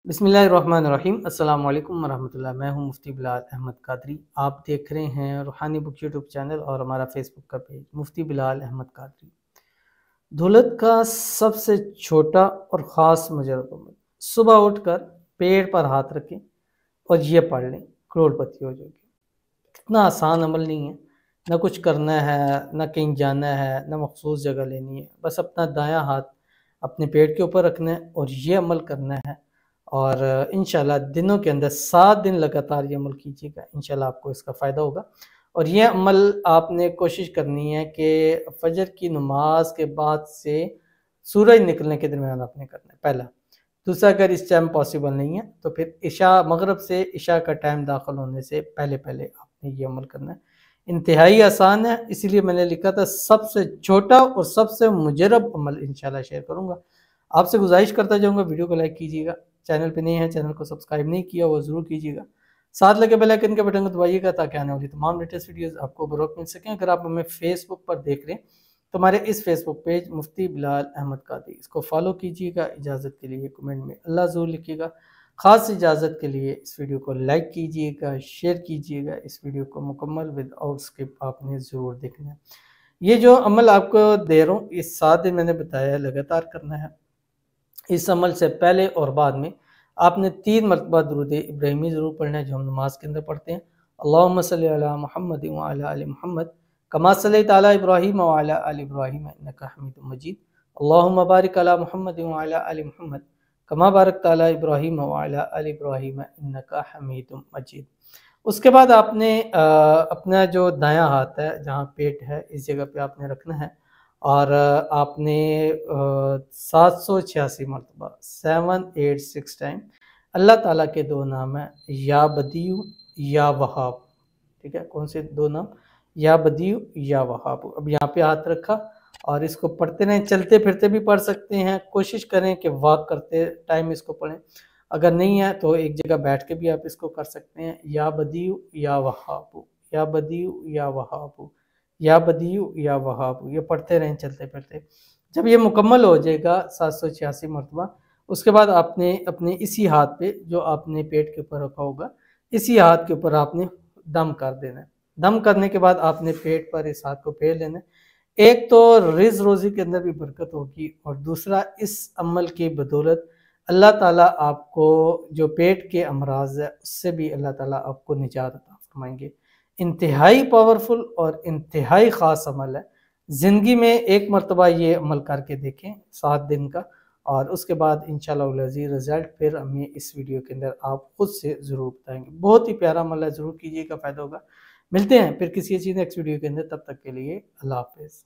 बिस्मिल्लाहिर्रहमानिर्रहीम। अस्सलाम वालेकुम वरहमतुल्लाह। मैं हूं मुफ्ती बिलाल अहमद कादरी। आप देख रहे हैं रूहानी बुक यूट्यूब चैनल और हमारा फेसबुक का पेज मुफ्ती बिलाल अहमद कादरी। दौलत का सबसे छोटा और ख़ास मुजरब अमल, सुबह उठकर पेड़ पर हाथ रखें और ये पढ़ लें, करोड़पति हो जाओगे। इतना आसान अमल नहीं है, ना कुछ करना है, ना कहीं जाना है, ना मखसूस जगह लेनी है। बस अपना दायां हाथ अपने पेट के ऊपर रखना है और ये अमल करना है। और इंशाल्लाह दिनों के अंदर 7 दिन लगातार ये अमल कीजिएगा, इंशाल्लाह आपको इसका फ़ायदा होगा। और ये अमल आपने कोशिश करनी है कि फजर की नमाज के बाद से सूरज निकलने के दरमियान आपने करना है, पहला। दूसरा, अगर इस टाइम पॉसिबल नहीं है तो फिर इशा, मगरब से इशा का टाइम दाखिल होने से पहले पहले आपने ये अमल करना है। इंतहाई आसान है, इसीलिए मैंने लिखा था सबसे छोटा और सबसे मुजरब अमल इंशाल्लाह शेयर करूँगा। आपसे गुजारिश करता जाऊँगा, वीडियो को लाइक कीजिएगा, चैनल पे नए हैं, चैनल को सब्सक्राइब नहीं किया वो ज़रूर कीजिएगा, साथ लगे बेल आइकन के बटन को दबाइएगा ताकि आने वाली तमाम लेटेस्ट वीडियोस आपको बर वक्त मिल सकें। अगर आप हमें फेसबुक पर देख रहे हैं तो हमारे इस फेसबुक पेज मुफ्ती बिलाल अहमद कादरी, इसको फॉलो कीजिएगा। इजाज़त के लिए कमेंट में अल्लाह ज़रूर लिखिएगा। ख़ास इजाज़त के लिए इस वीडियो को लाइक कीजिएगा, शेयर कीजिएगा। इस वीडियो को मुकम्मल विदाउट स्किप आपने ज़रूर देखना है। ये जो अमल आपको दे रहा हूँ, इस 7 दिन मैंने बताया लगातार करना है। इस अमल से पहले और बाद में आपने 3 मरतबा दुरूद इब्राहिमी ज़रूर पढ़ना है, जो हम नमाज के अंदर पढ़ते हैं। अल्लाहुम्मा सल्ली अला मुहम्मद व अला आलि मुहम्मद कमा सल्लैता अला इब्राहीम व अला आलि इब्राहीम इन्नका हमीदुम मजीद। अल्लाहुम्मा बारिक अला मुहम्मद व अला आलि मुहम्मद कमा बारकता अला इब्राहीम व अला आलि इब्राहीम इन्नका हमीदुम मजीद। उसके बाद आपने अपना जो दायां हाथ है, जहाँ पेट है, इस जगह पे आपने रखना है और आपने 786 मरतबा 786 टाइम अल्लाह ताला के 2 नाम है, या बदीउ या वहाब। ठीक है, कौन से 2 नाम? या बदीउ या वहाब। अब यहाँ पे हाथ रखा और इसको पढ़ते रहें, चलते फिरते भी पढ़ सकते हैं। कोशिश करें कि वॉक करते टाइम इसको पढ़ें। अगर नहीं है तो एक जगह बैठ के भी आप इसको कर सकते हैं। या बदीउ या वहाब, या बदीउ या वहाब, या बदीउ या वहाब, ये पढ़ते रहें चलते फिरते। जब ये मुकम्मल हो जाएगा 786 मरतबा, उसके बाद आपने अपने इसी हाथ पे, जो आपने पेट के ऊपर रखा होगा, इसी हाथ के ऊपर आपने दम कर देना है। दम करने के बाद आपने पेट पर इस हाथ को फेर लेना है। एक तो रिज़ रोज़ी के अंदर भी बरकत होगी और दूसरा इस अमल की बदौलत अल्लाह ताला आपको जो पेट के अमराज है उससे भी अल्लाह ताला आपको निजात अता फरमाएंगे। इंतहाई पावरफुल और इंतहाई ख़ास अमल है। ज़िंदगी में एक मरतबा ये अमल करके देखें 7 दिन का, और उसके बाद इंशाअल्लाह अज़ीज़ रिज़ल्ट फिर हमें इस वीडियो के अंदर आप खुद से ज़रूर बताएंगे। बहुत ही प्यारा अमल है, ज़रूर कीजिएगा, फ़ायदा होगा। मिलते हैं फिर किसी अच्छी नेक्स्ट वीडियो के अंदर, तब तक के लिए अल्लाह हाफ़िज़।